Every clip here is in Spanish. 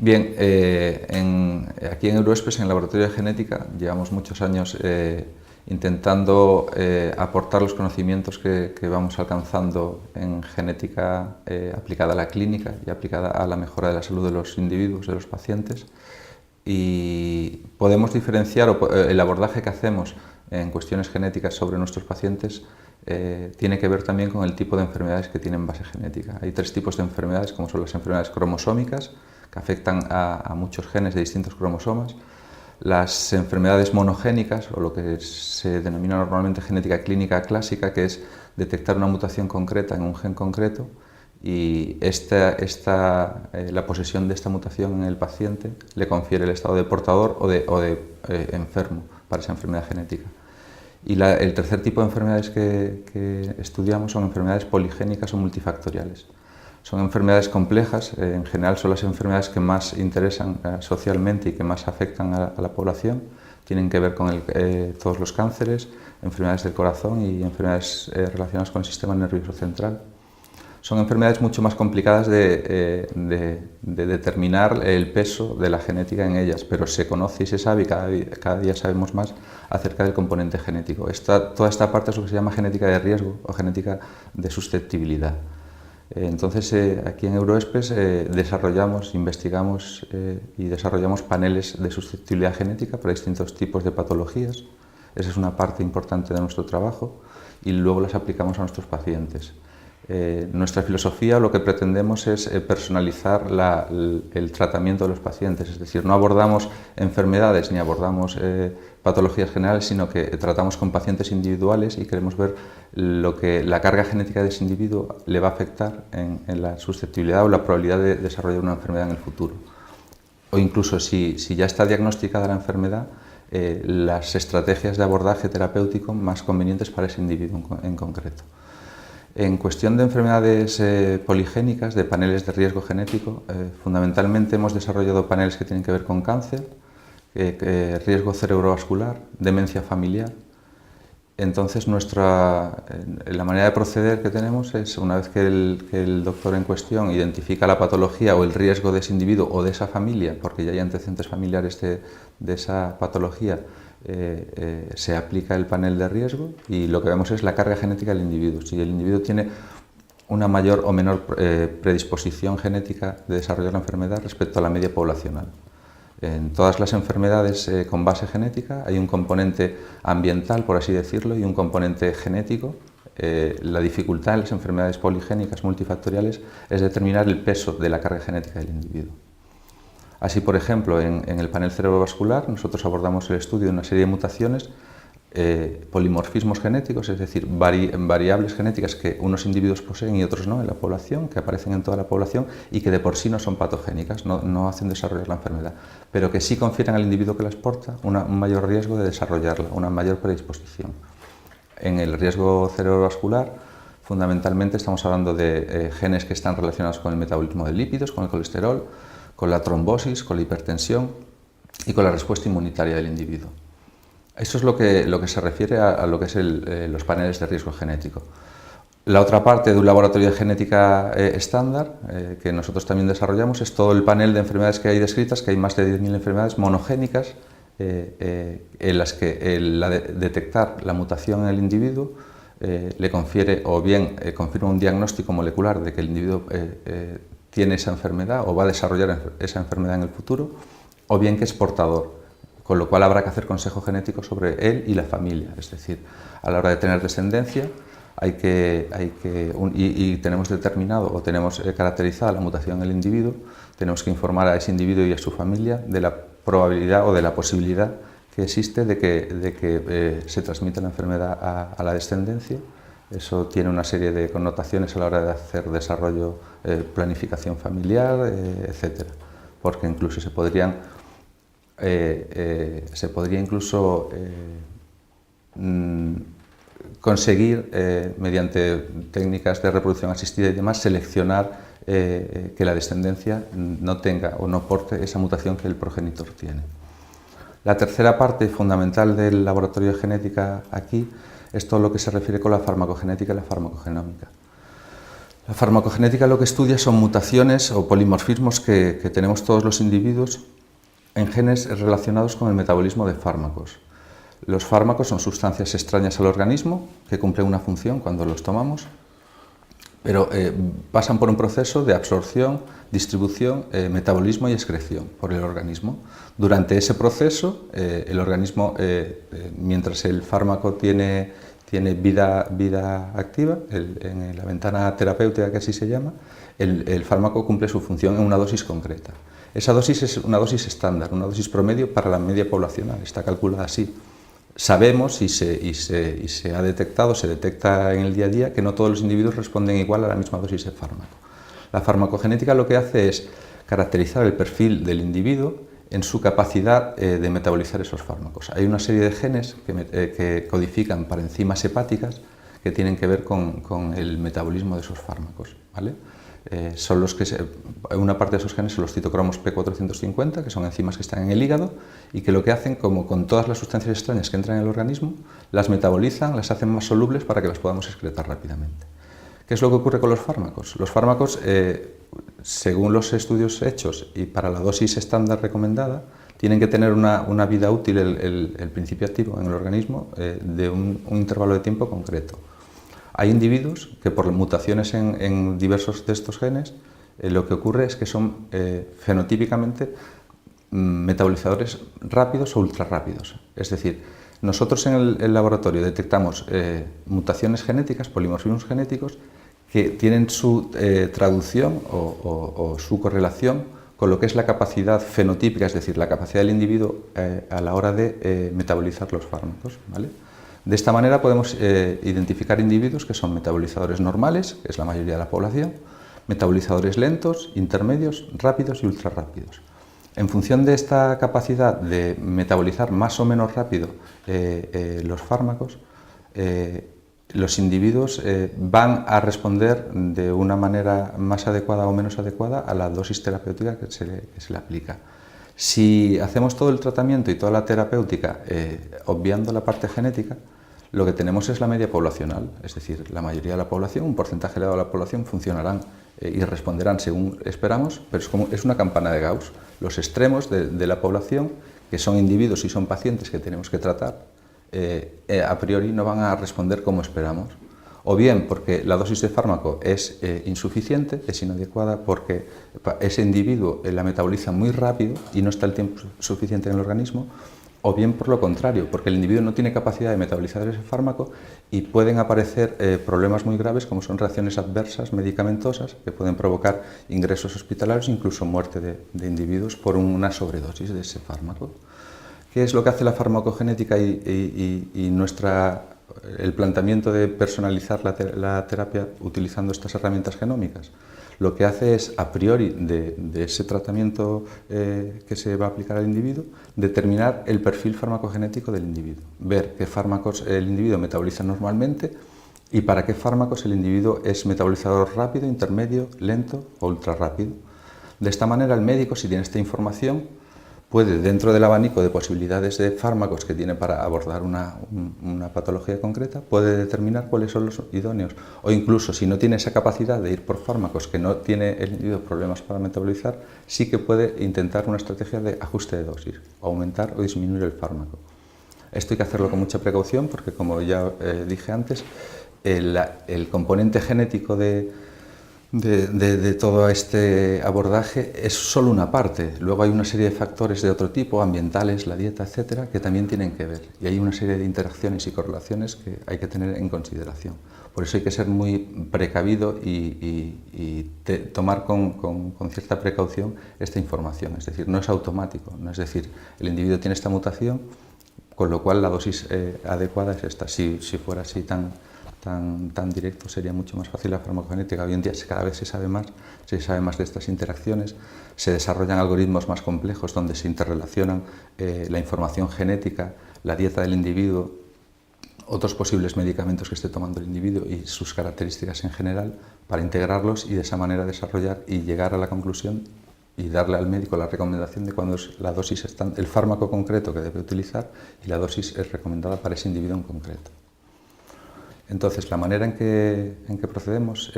Bien, aquí en Euroespes, en el Laboratorio de Genética, llevamos muchos años intentando aportar los conocimientos que vamos alcanzando en genética aplicada a la clínica y aplicada a la mejora de la salud de los individuos, de los pacientes. Y podemos diferenciar, el abordaje que hacemos en cuestiones genéticas sobre nuestros pacientes tiene que ver también con el tipo de enfermedades que tienen base genética. Hay tres tipos de enfermedades, como son las enfermedades cromosómicas, que afectan a muchos genes de distintos cromosomas, las enfermedades monogénicas, o lo que se denomina normalmente genética clínica clásica, que es detectar una mutación concreta en un gen concreto, y la posesión de esta mutación en el paciente le confiere el estado de portador o de enfermo para esa enfermedad genética. Y el tercer tipo de enfermedades que estudiamos son enfermedades poligénicas o multifactoriales. Son enfermedades complejas, en general son las enfermedades que más interesan socialmente y que más afectan a la población. Tienen que ver con todos los cánceres, enfermedades del corazón y enfermedades relacionadas con el sistema nervioso central. Son enfermedades mucho más complicadas de determinar el peso de la genética en ellas, pero se conoce y se sabe, y cada día sabemos más acerca del componente genético. Toda esta parte es lo que se llama genética de riesgo o genética de susceptibilidad. Entonces, aquí en Euroespes investigamos y desarrollamos paneles de susceptibilidad genética para distintos tipos de patologías. Esa es una parte importante de nuestro trabajo y luego las aplicamos a nuestros pacientes. Nuestra filosofía, lo que pretendemos es personalizar el tratamiento de los pacientes, es decir, no abordamos enfermedades ni abordamos patologías generales, sino que tratamos con pacientes individuales y queremos ver lo que la carga genética de ese individuo le va a afectar en la susceptibilidad o la probabilidad de desarrollar una enfermedad en el futuro. O incluso si ya está diagnosticada la enfermedad, las estrategias de abordaje terapéutico más convenientes para ese individuo en concreto. En cuestión de enfermedades poligénicas, de paneles de riesgo genético, fundamentalmente hemos desarrollado paneles que tienen que ver con cáncer, riesgo cerebrovascular, demencia familiar. Entonces, la manera de proceder que tenemos es, una vez que el doctor en cuestión identifica la patología o el riesgo de ese individuo o de esa familia, porque ya hay antecedentes familiares de esa patología, se aplica el panel de riesgo y lo que vemos es la carga genética del individuo. Si el individuo tiene una mayor o menor predisposición genética de desarrollar la enfermedad respecto a la media poblacional. En todas las enfermedades con base genética hay un componente ambiental, por así decirlo, y un componente genético. La dificultad en las enfermedades poligénicas multifactoriales es determinar el peso de la carga genética del individuo. Así, por ejemplo, en el panel cerebrovascular nosotros abordamos el estudio de una serie de mutaciones, polimorfismos genéticos, es decir, variables genéticas que unos individuos poseen y otros no en la población, que aparecen en toda la población y que de por sí no son patogénicas, no hacen desarrollar la enfermedad, pero que sí confieren al individuo que las porta un mayor riesgo de desarrollarla, una mayor predisposición. En el riesgo cerebrovascular, fundamentalmente estamos hablando de genes que están relacionados con el metabolismo de lípidos, con el colesterol, con la trombosis, con la hipertensión y con la respuesta inmunitaria del individuo. Eso es lo que se refiere a lo que es los paneles de riesgo genético. La otra parte de un laboratorio de genética estándar, que nosotros también desarrollamos, es todo el panel de enfermedades que hay descritas, que hay más de 10.000 enfermedades monogénicas, en las que detectar la mutación en el individuo le confiere, o bien confirma un diagnóstico molecular de que el individuo tiene esa enfermedad o va a desarrollar esa enfermedad en el futuro, o bien que es portador, con lo cual habrá que hacer consejo genético sobre él y la familia. Es decir, a la hora de tener descendencia y tenemos determinado o tenemos caracterizada la mutación en el individuo, tenemos que informar a ese individuo y a su familia de la probabilidad o de la posibilidad que existe de que se transmita la enfermedad a la descendencia. Eso tiene una serie de connotaciones a la hora de hacer desarrollo, planificación familiar, etc. Porque incluso se podría incluso conseguir, mediante técnicas de reproducción asistida y demás, seleccionar que la descendencia no tenga o no porte esa mutación que el progenitor tiene. La tercera parte fundamental del laboratorio de genética aquí es todo lo que se refiere con la farmacogenética y la farmacogenómica. La farmacogenética lo que estudia son mutaciones o polimorfismos que tenemos todos los individuos en genes relacionados con el metabolismo de fármacos. Los fármacos son sustancias extrañas al organismo que cumplen una función cuando los tomamos, pero pasan por un proceso de absorción, distribución, metabolismo y excreción por el organismo. Durante ese proceso, el organismo, mientras el fármaco tiene vida activa, en la ventana terapéutica, que así se llama, el fármaco cumple su función en una dosis concreta. Esa dosis es una dosis estándar, una dosis promedio para la media poblacional, está calculada así. Sabemos y se ha detectado, se detecta en el día a día que no todos los individuos responden igual a la misma dosis de fármaco. La farmacogenética lo que hace es caracterizar el perfil del individuo en su capacidad de metabolizar esos fármacos. Hay una serie de genes que codifican para enzimas hepáticas que tienen que ver con el metabolismo de esos fármacos, ¿vale? Son los que una parte de esos genes son los citocromos P450, que son enzimas que están en el hígado y que lo que hacen, como con todas las sustancias extrañas que entran en el organismo, las metabolizan, las hacen más solubles para que las podamos excretar rápidamente. ¿Qué es lo que ocurre con los fármacos? Los fármacos, según los estudios hechos y para la dosis estándar recomendada, tienen que tener una vida útil, el principio activo en el organismo, de un intervalo de tiempo concreto. Hay individuos que por mutaciones en diversos de estos genes, lo que ocurre es que son fenotípicamente metabolizadores rápidos o ultrarrápidos. Es decir, nosotros en el laboratorio detectamos mutaciones genéticas, polimorfismos genéticos, que tienen su traducción o su correlación con lo que es la capacidad fenotípica, es decir, la capacidad del individuo a la hora de metabolizar los fármacos, ¿vale? De esta manera podemos identificar individuos que son metabolizadores normales, que es la mayoría de la población, metabolizadores lentos, intermedios, rápidos y ultrarrápidos. En función de esta capacidad de metabolizar más o menos rápido los fármacos, los individuos van a responder de una manera más adecuada o menos adecuada a la dosis terapéutica que se le aplica. Si hacemos todo el tratamiento y toda la terapéutica obviando la parte genética, lo que tenemos es la media poblacional, es decir, la mayoría de la población, un porcentaje elevado de la población funcionarán y responderán según esperamos, pero es una campana de Gauss. Los extremos de la población, que son individuos y son pacientes que tenemos que tratar, a priori no van a responder como esperamos. O bien porque la dosis de fármaco es insuficiente, es inadecuada porque ese individuo la metaboliza muy rápido y no está el tiempo suficiente en el organismo, o bien por lo contrario, porque el individuo no tiene capacidad de metabolizar ese fármaco y pueden aparecer problemas muy graves como son reacciones adversas medicamentosas que pueden provocar ingresos hospitalarios e incluso muerte de individuos por una sobredosis de ese fármaco. ¿Qué es lo que hace la farmacogenética y el planteamiento de personalizar la terapia utilizando estas herramientas genómicas? Lo que hace es, a priori de ese tratamiento que se va a aplicar al individuo, determinar el perfil farmacogenético del individuo, ver qué fármacos el individuo metaboliza normalmente y para qué fármacos el individuo es metabolizador rápido, intermedio, lento o ultrarrápido. De esta manera el médico, si tiene esta información, puede, dentro del abanico de posibilidades de fármacos que tiene para abordar una patología concreta, puede determinar cuáles son los idóneos. O incluso, si no tiene esa capacidad de ir por fármacos que no tiene el individuo problemas para metabolizar, sí que puede intentar una estrategia de ajuste de dosis, aumentar o disminuir el fármaco. Esto hay que hacerlo con mucha precaución porque, como ya dije antes, el componente genético de todo este abordaje es solo una parte. Luego hay una serie de factores de otro tipo, ambientales, la dieta, etcétera, que también tienen que ver. Y hay una serie de interacciones y correlaciones que hay que tener en consideración. Por eso hay que ser muy precavido y tomar con cierta precaución esta información. Es decir, no es automático. No es decir, el individuo tiene esta mutación, con lo cual la dosis adecuada es esta. Si fuera así tan directo, sería mucho más fácil la farmacogenética. Hoy en día cada vez se sabe más de estas interacciones, se desarrollan algoritmos más complejos donde se interrelacionan la información genética, la dieta del individuo, otros posibles medicamentos que esté tomando el individuo y sus características en general para integrarlos y de esa manera desarrollar y llegar a la conclusión y darle al médico la recomendación de cuándo es la dosis, el fármaco concreto que debe utilizar y la dosis es recomendada para ese individuo en concreto. Entonces, la manera en que procedemos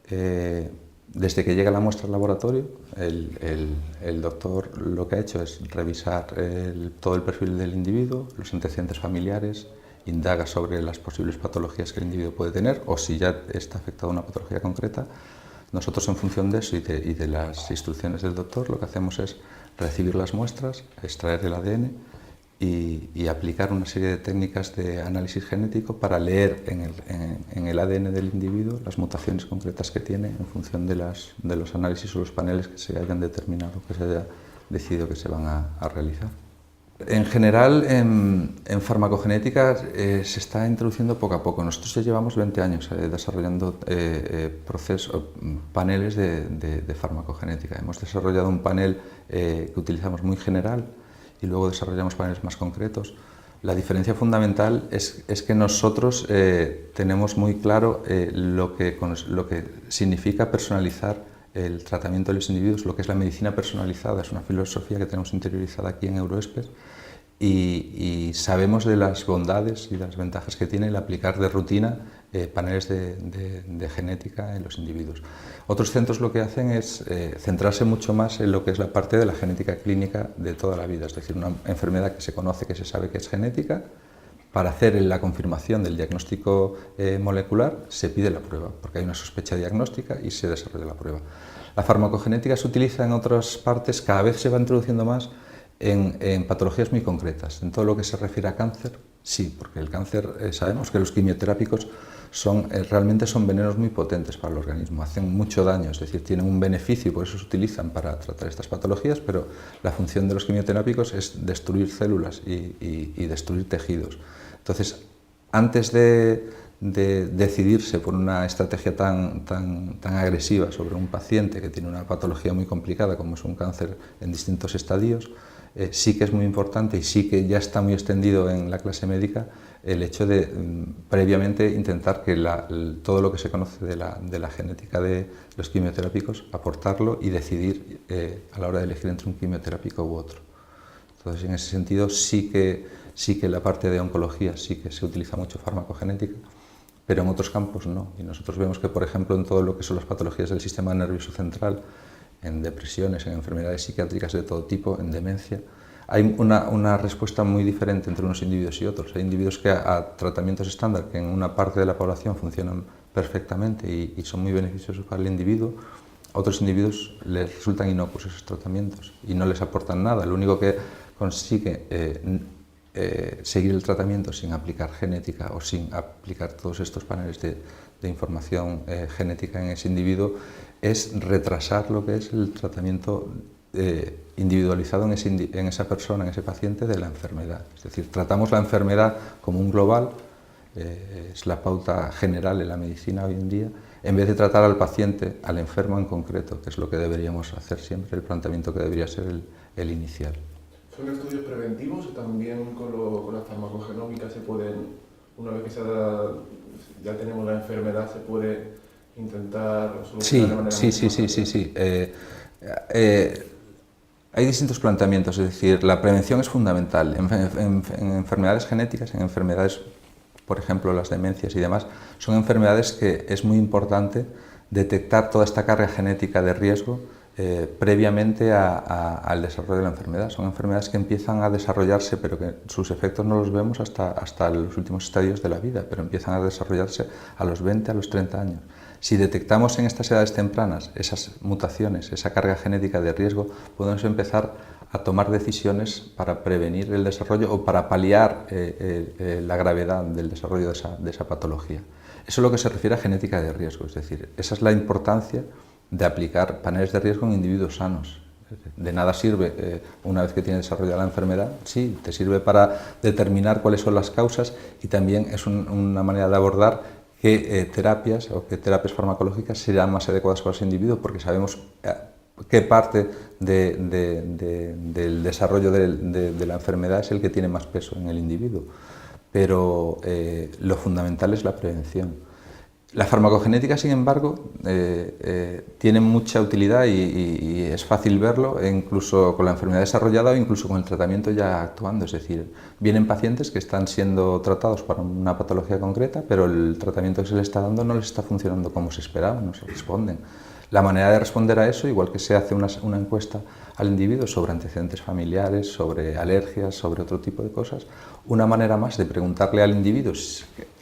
Desde que llega la muestra al laboratorio, el doctor lo que ha hecho es revisar todo el perfil del individuo, los antecedentes familiares, indaga sobre las posibles patologías que el individuo puede tener o si ya está afectado a una patología concreta. Nosotros, en función de eso y de las instrucciones del doctor, lo que hacemos es recibir las muestras, extraer el ADN y aplicar una serie de técnicas de análisis genético para leer en el ADN del individuo las mutaciones concretas que tiene en función de los análisis o los paneles que se hayan determinado, que se haya decidido que se van a realizar. En general, en farmacogenética se está introduciendo poco a poco. Nosotros ya llevamos 20 años desarrollando paneles de farmacogenética. Hemos desarrollado un panel que utilizamos muy general y luego desarrollamos paneles más concretos. La diferencia fundamental es que nosotros tenemos muy claro lo que significa personalizar el tratamiento de los individuos, lo que es la medicina personalizada. Es una filosofía que tenemos interiorizada aquí en Euroesper y sabemos de las bondades y de las ventajas que tiene el aplicar de rutina paneles de genética en los individuos. Otros centros lo que hacen es centrarse mucho más en lo que es la parte de la genética clínica de toda la vida, es decir, una enfermedad que se conoce, que se sabe que es genética. Para hacer la confirmación del diagnóstico molecular se pide la prueba, porque hay una sospecha diagnóstica y se desarrolla la prueba. La farmacogenética se utiliza en otras partes, cada vez se va introduciendo más en patologías muy concretas. En todo lo que se refiere a cáncer, sí, porque el cáncer sabemos que los quimioterápicos realmente son venenos muy potentes para el organismo, hacen mucho daño, es decir, tienen un beneficio y por eso se utilizan para tratar estas patologías, pero la función de los quimioterápicos es destruir células y destruir tejidos. Entonces, antes de decidirse por una estrategia tan agresiva sobre un paciente que tiene una patología muy complicada como es un cáncer en distintos estadios, sí que es muy importante y sí que ya está muy extendido en la clase médica el hecho de previamente intentar que todo lo que se conoce de la genética de los quimioterápicos, aportarlo y decidir a la hora de elegir entre un quimioterápico u otro. Entonces, en ese sentido, sí que la parte de oncología sí que se utiliza mucho farmacogenética, pero en otros campos no. Y nosotros vemos que, por ejemplo, en todo lo que son las patologías del sistema nervioso central, en depresiones, en enfermedades psiquiátricas de todo tipo, en demencia, hay una respuesta muy diferente entre unos individuos y otros. Hay individuos que a tratamientos estándar que en una parte de la población funcionan perfectamente y son muy beneficiosos para el individuo, a otros individuos les resultan inocuos esos tratamientos y no les aportan nada. Lo único que consigue seguir el tratamiento sin aplicar genética o sin aplicar todos estos paneles de información genética en ese individuo es retrasar lo que es el tratamiento individualizado en esa persona, en ese paciente, de la enfermedad. Es decir, tratamos la enfermedad como un global, es la pauta general en la medicina hoy en día, en vez de tratar al paciente, al enfermo en concreto, que es lo que deberíamos hacer siempre, el planteamiento que debería ser el inicial. ¿Son estudios preventivos o también con la farmacogenómica se pueden, una vez que ya tenemos la enfermedad, se puede intentar solucionar de manera Sí. Hay distintos planteamientos, es decir, la prevención es fundamental. En enfermedades genéticas, en enfermedades, por ejemplo, las demencias y demás, son enfermedades que es muy importante detectar toda esta carga genética de riesgo previamente al desarrollo de la enfermedad. Son enfermedades que empiezan a desarrollarse, pero que sus efectos no los vemos hasta los últimos estadios de la vida, pero empiezan a desarrollarse a los 20, a los 30 años. Si detectamos en estas edades tempranas esas mutaciones, esa carga genética de riesgo, podemos empezar a tomar decisiones para prevenir el desarrollo o para paliar la gravedad del desarrollo de esa patología. Eso es lo que se refiere a genética de riesgo, es decir, esa es la importancia de aplicar paneles de riesgo en individuos sanos. De nada sirve, una vez que tienes desarrollada la enfermedad, sí, te sirve para determinar cuáles son las causas y también es una manera de abordar qué terapias o qué terapias farmacológicas serán más adecuadas para ese individuo, porque sabemos qué parte del desarrollo de la enfermedad es el que tiene más peso en el individuo. Pero lo fundamental es la prevención. La farmacogenética, sin embargo, tiene mucha utilidad y es fácil verlo incluso con la enfermedad desarrollada o incluso con el tratamiento ya actuando. Es decir, vienen pacientes que están siendo tratados para una patología concreta, pero el tratamiento que se les está dando no les está funcionando como se esperaba, no se responden. La manera de responder a eso, igual que se hace una encuesta al individuo sobre antecedentes familiares, sobre alergias, sobre otro tipo de cosas, una manera más de preguntarle al individuo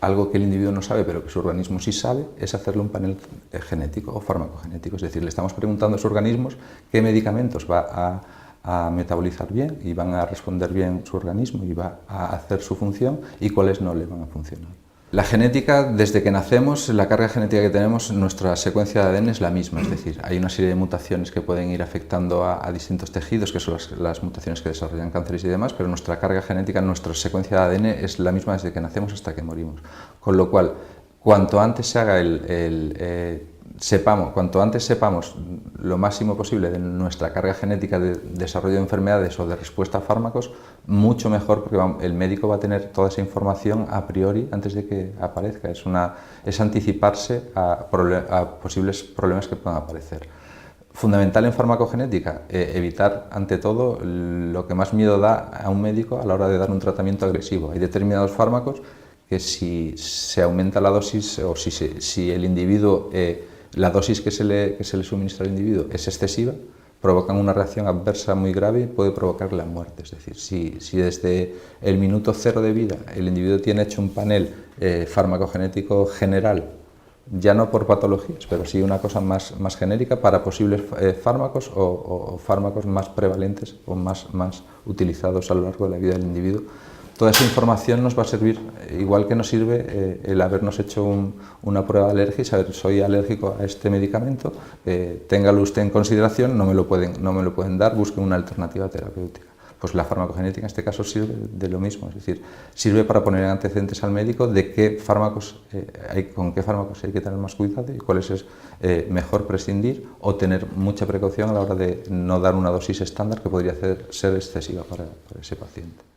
algo que el individuo no sabe pero que su organismo sí sabe, es hacerle un panel genético o farmacogenético. Es decir, le estamos preguntando a su organismo qué medicamentos va a metabolizar bien y van a responder bien su organismo y va a hacer su función y cuáles no le van a funcionar. La genética, desde que nacemos, la carga genética que tenemos, nuestra secuencia de ADN es la misma, es decir, hay una serie de mutaciones que pueden ir afectando a distintos tejidos, que son las mutaciones que desarrollan cánceres y demás, pero nuestra carga genética, nuestra secuencia de ADN es la misma desde que nacemos hasta que morimos. Con lo cual, cuanto antes se haga cuanto antes sepamos lo máximo posible de nuestra carga genética de desarrollo de enfermedades o de respuesta a fármacos, mucho mejor, porque el médico va a tener toda esa información a priori antes de que aparezca. Es anticiparse a posibles problemas que puedan aparecer. Fundamental en farmacogenética, evitar ante todo lo que más miedo da a un médico a la hora de dar un tratamiento agresivo. Hay determinados fármacos que si se aumenta la dosis o si el individuo la dosis que se le suministra al individuo es excesiva, provocan una reacción adversa muy grave y puede provocar la muerte. Es decir, si desde el minuto cero de vida el individuo tiene hecho un panel farmacogenético general, ya no por patologías, pero sí una cosa más genérica para posibles fármacos o fármacos más prevalentes o más utilizados a lo largo de la vida del individuo, toda esa información nos va a servir, igual que nos sirve el habernos hecho una prueba de alergia y saber soy alérgico a este medicamento, téngalo usted en consideración, no me lo pueden dar, busque una alternativa terapéutica. Pues la farmacogenética en este caso sirve de lo mismo, es decir, sirve para poner antecedentes al médico de qué fármacos con qué fármacos hay que tener más cuidado y cuáles es mejor prescindir o tener mucha precaución a la hora de no dar una dosis estándar que podría ser excesiva para ese paciente.